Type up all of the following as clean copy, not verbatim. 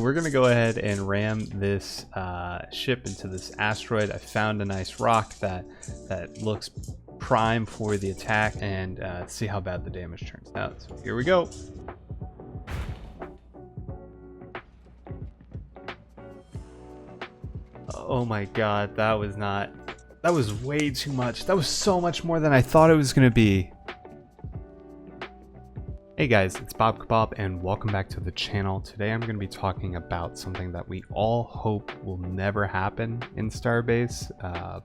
we're gonna go ahead and ram this ship into this asteroid. I found a nice rock that looks prime for the attack, and see how bad the damage turns out. So here we go. Oh my god, that was way too much. That was so much more than I thought it was gonna be. Hey guys, it's Bob Kebab and welcome back to the channel. Today I'm going to be talking about something that we all hope will never happen in Starbase,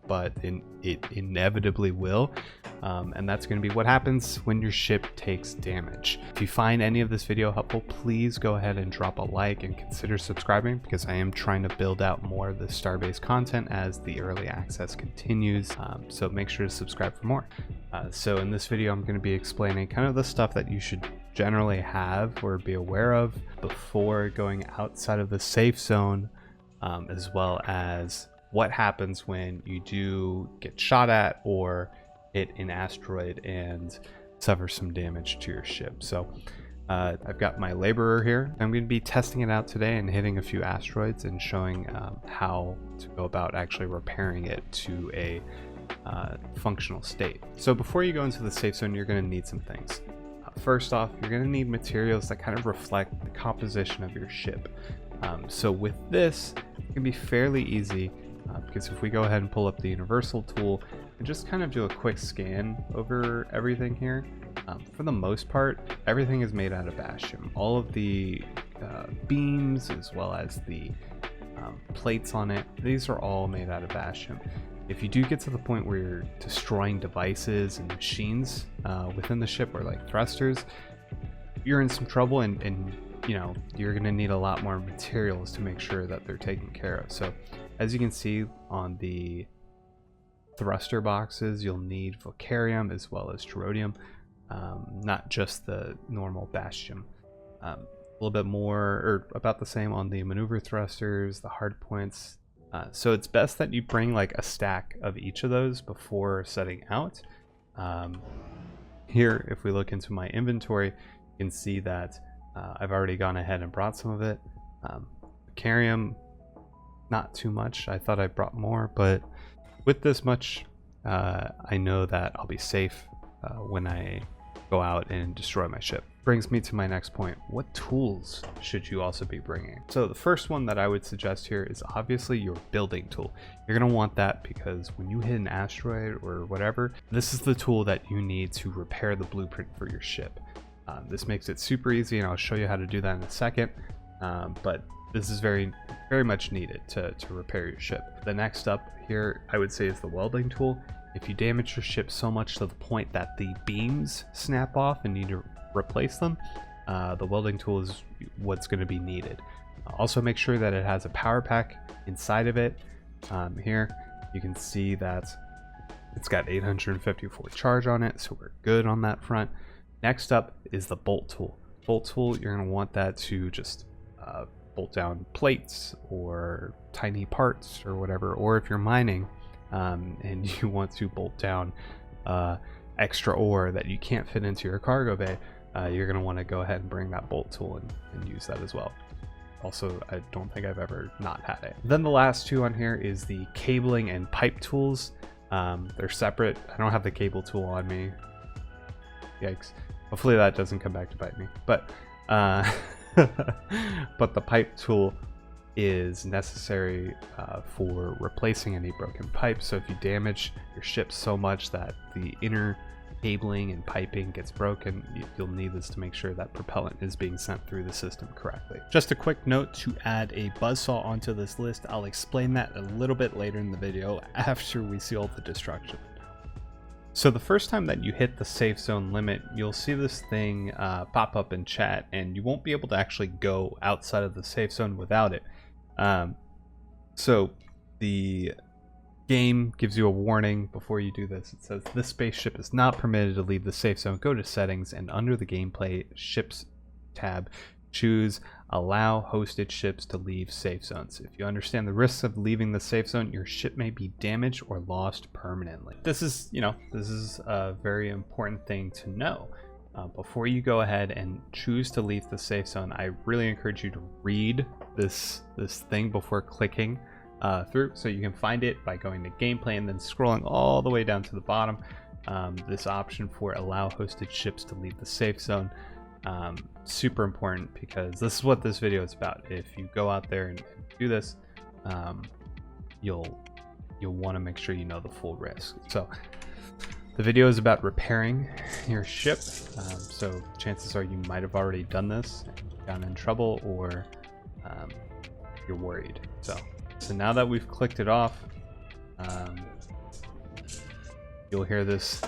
but it inevitably will, and that's going to be what happens when your ship takes damage. If you find any of this video helpful, please go ahead and drop a like and consider subscribing, because I am trying to build out more of the Starbase content as the early access continues, so make sure to subscribe for more. So in this video I'm going to be explaining kind of the stuff that you should generally have or be aware of before going outside of the safe zone, as well as what happens when you do get shot at or hit an asteroid and suffer some damage to your ship. So I've got my laborer here. I'm going to be testing it out today and hitting a few asteroids and showing how to go about actually repairing it to a functional state. So before you go into the safe zone, you're going to need some things. First off, you're going to need materials that kind of reflect the composition of your ship. So with this, it can be fairly easy, because if we go ahead and pull up the universal tool and just kind of do a quick scan over everything here, for the most part, everything is made out of bastion. All of the beams as well as the plates on it, these are all made out of bastion. If you do get to the point where you're destroying devices and machines within the ship, or like thrusters, you're in some trouble, and you know, you're going to need a lot more materials to make sure that they're taken care of. So as you can see on the thruster boxes, you'll need vocarium as well as gerodium, not just the normal bastion. A little bit more, or about the same on the maneuver thrusters, the hard points. So it's best that you bring like a stack of each of those before setting out. Here, if we look into my inventory, you can see that I've already gone ahead and brought some of it. Vocarium, not too much. I thought I brought more, but with this much, I know that I'll be safe when I go out and destroy my ship. Brings me to my next point. What tools should you also be bringing? So the first one that I would suggest here is obviously your building tool. You're going to want that because when you hit an asteroid or whatever, this is the tool that you need to repair the blueprint for your ship. This makes it super easy, and I'll show you how to do that in a second, but this is very much needed to repair your ship. The next up here, I would say, is the welding tool. If you damage your ship so much to the point that the beams snap off and need to replace them, the welding tool is what's going to be needed. Also make sure that it has a power pack inside of it. Here you can see that it's got 854 charge on it, so we're good on that front. Next up is the bolt tool. Bolt tool, you're going to want that to just bolt down plates or tiny parts or whatever, or if you're mining and you want to bolt down extra ore that you can't fit into your cargo bay, you're going to want to go ahead and bring that bolt tool and use that as well. Also, I don't think I've ever not had it. Then the last two on here is the cabling and pipe tools. They're separate. I don't have the cable tool on me. Yikes. Hopefully that doesn't come back to bite me. But but the pipe tool is necessary for replacing any broken pipes. So if you damage your ship so much that the inner cabling and piping gets broken, you'll need this to make sure that propellant is being sent through the system correctly. Just a quick note to add a buzzsaw onto this list. I'll explain that a little bit later in the video after we see all the destruction. So the first time that you hit the safe zone limit, you'll see this thing pop up in chat, and you won't be able to actually go outside of the safe zone without it. So the game gives you a warning before you do this. It says this spaceship is not permitted to leave the safe zone. Go to settings, and under the gameplay ships tab, choose allow hosted ships to leave safe zones. If you understand the risks of leaving the safe zone, your ship may be damaged or lost permanently. This is a very important thing to know. before you go ahead and choose to leave the safe zone, I really encourage you to read this thing before clicking through. So you can find it by going to gameplay and then scrolling all the way down to the bottom. This option for allow hosted ships to leave the safe zone. Super important, because this is what this video is about. If you go out there and do this, you'll want to make sure you know the full risk. So the video is about repairing your ship. So chances are you might have already done this and gotten in trouble, or you're worried. So now that we've clicked it off, you'll hear this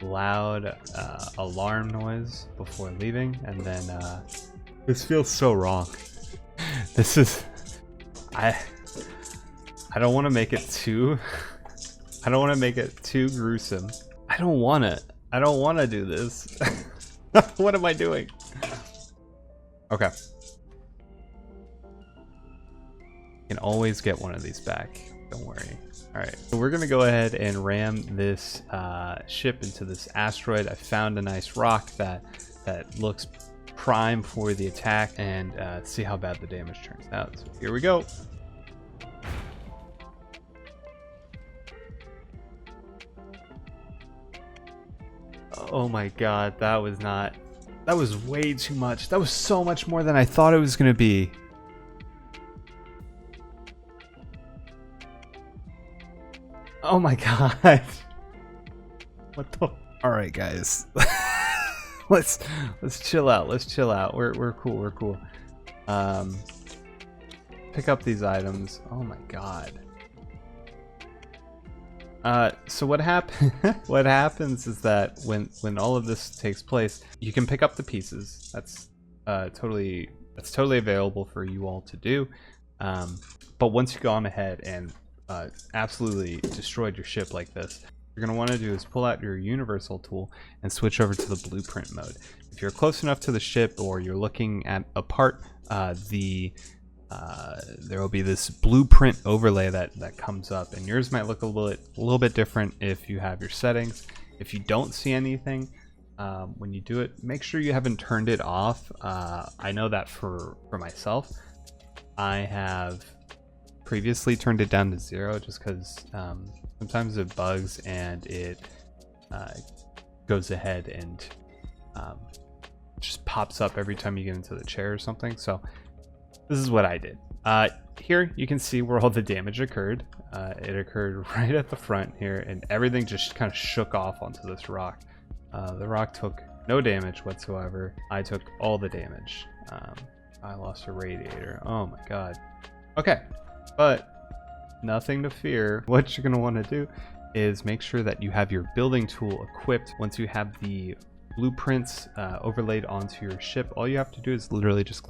loud alarm noise before leaving, and then this feels so wrong. This is I don't want to make it too gruesome. I don't want to do this. What am I doing? Okay, you can always get one of these back, don't worry. Alright, so we're gonna go ahead and ram this ship into this asteroid. I found a nice rock that looks prime for the attack, and see how bad the damage turns out. So here we go. Oh my god, that was way too much. That was so much more than I thought it was gonna be. Oh my god. What the? All right, guys. let's chill out. Let's chill out. We're cool. We're cool. Pick up these items. Oh my god. So what happens is that when all of this takes place, you can pick up the pieces. That's totally available for you all to do. But once you've gone ahead and absolutely destroyed your ship like this, you're going to want to do is pull out your universal tool and switch over to the blueprint mode. If you're close enough to the ship, or you're looking at a part, there will be this blueprint overlay that comes up, and yours might look a little bit different if you have your settings. If you don't see anything when you do it, make sure you haven't turned it off. I know that for myself, I have previously turned it down to 0, just because sometimes it bugs and it goes ahead and just pops up every time you get into the chair or something. So this is what I did. Here you can see where all the damage occurred. It occurred right at the front here, and everything just kind of shook off onto this rock. The rock took no damage whatsoever. I took all the damage. I lost a radiator. Oh my god. Okay, but nothing to fear. What you're going to want to do is make sure that you have your building tool equipped. Once you have the blueprints overlaid onto your ship, all you have to do is literally just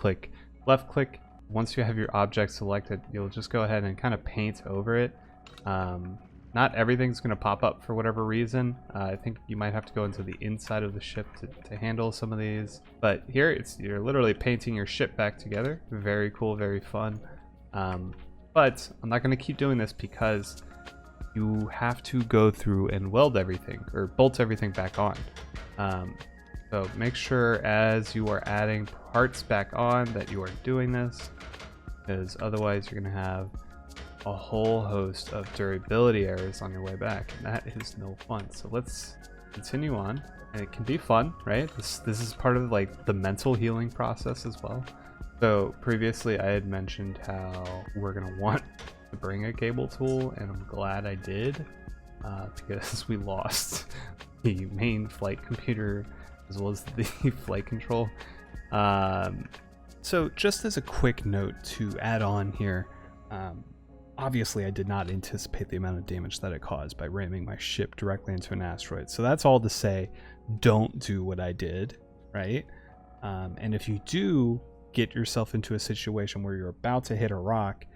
left click. Once you have your object selected, you'll just go ahead and kind of paint over it. Not everything's going to pop up for whatever reason. I think you might have to go into the inside of the ship to handle some of these. But here, you're literally painting your ship back together. Very cool, very fun. But I'm not going to keep doing this, because you have to go through and weld everything, or bolt everything back on. So make sure as you are adding parts back on that you are doing this, because otherwise you're going to have a whole host of durability errors on your way back, and that is no fun. So let's continue on, and it can be fun, right? This is part of like the mental healing process as well. So previously I had mentioned how we're going to want to bring a cable tool, and I'm glad I did, because we lost the main flight computer as well as the flight control. So just as a quick note to add on here, obviously I did not anticipate the amount of damage that it caused by ramming my ship directly into an asteroid. So that's all to say, don't do what I did, right? And if you do get yourself into a situation where you're about to hit a rock,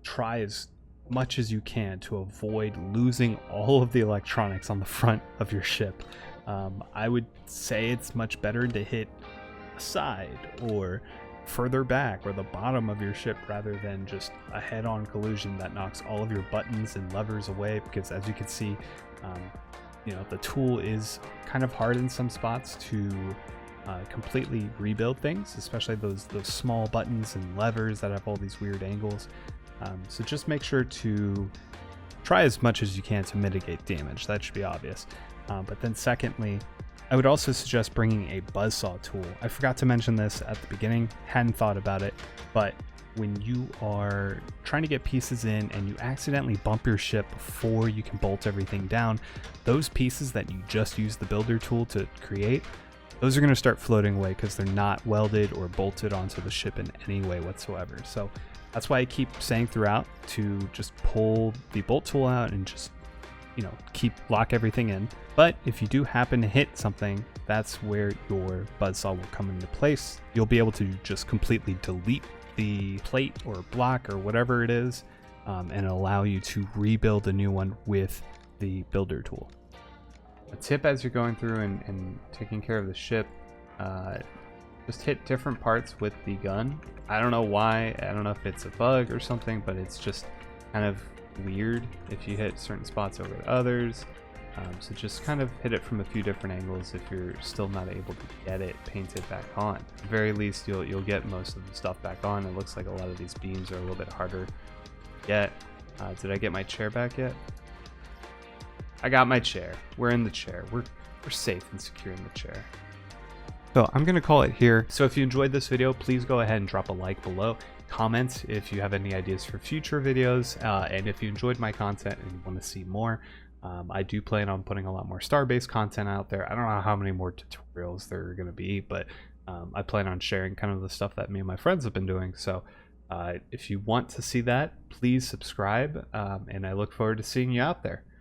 try as much as you can to avoid losing all of the electronics on the front of your ship. I would say it's much better to hit a side or further back or the bottom of your ship, rather than just a head-on collision that knocks all of your buttons and levers away, because as you can see, you know, the tool is kind of hard in some spots to completely rebuild things, especially those small buttons and levers that have all these weird angles. So just make sure to try as much as you can to mitigate damage. That should be obvious. But then secondly, I would also suggest bringing a buzzsaw tool. I forgot to mention this at the beginning, hadn't thought about it, but when you are trying to get pieces in and you accidentally bump your ship before you can bolt everything down, those pieces that you just used the builder tool to create, those are going to start floating away because they're not welded or bolted onto the ship in any way whatsoever. So that's why I keep saying throughout to just pull the bolt tool out and just, you know, lock everything in. But if you do happen to hit something, that's where your buzzsaw will come into place. You'll be able to just completely delete the plate or block or whatever it is, and allow you to rebuild a new one with the builder tool. A tip as you're going through and taking care of the ship, just hit different parts with the gun. I don't know why, I don't know if it's a bug or something, but it's just kind of weird if you hit certain spots over others. So just kind of hit it from a few different angles if you're still not able to get it painted back on. At the very least, you'll get most of the stuff back on. It looks like a lot of these beams are a little bit harder to get. Did I get my chair back yet? I got my chair. We're in the chair. We're safe and secure in the chair. So I'm gonna call it here. So if you enjoyed this video, please go ahead and drop a like below. Comment if you have any ideas for future videos, and if you enjoyed my content and you want to see more. I do plan on putting a lot more Starbase content out there. I don't know how many more tutorials there are going to be, but I plan on sharing kind of the stuff that me and my friends have been doing. So if you want to see that, please subscribe, and I look forward to seeing you out there.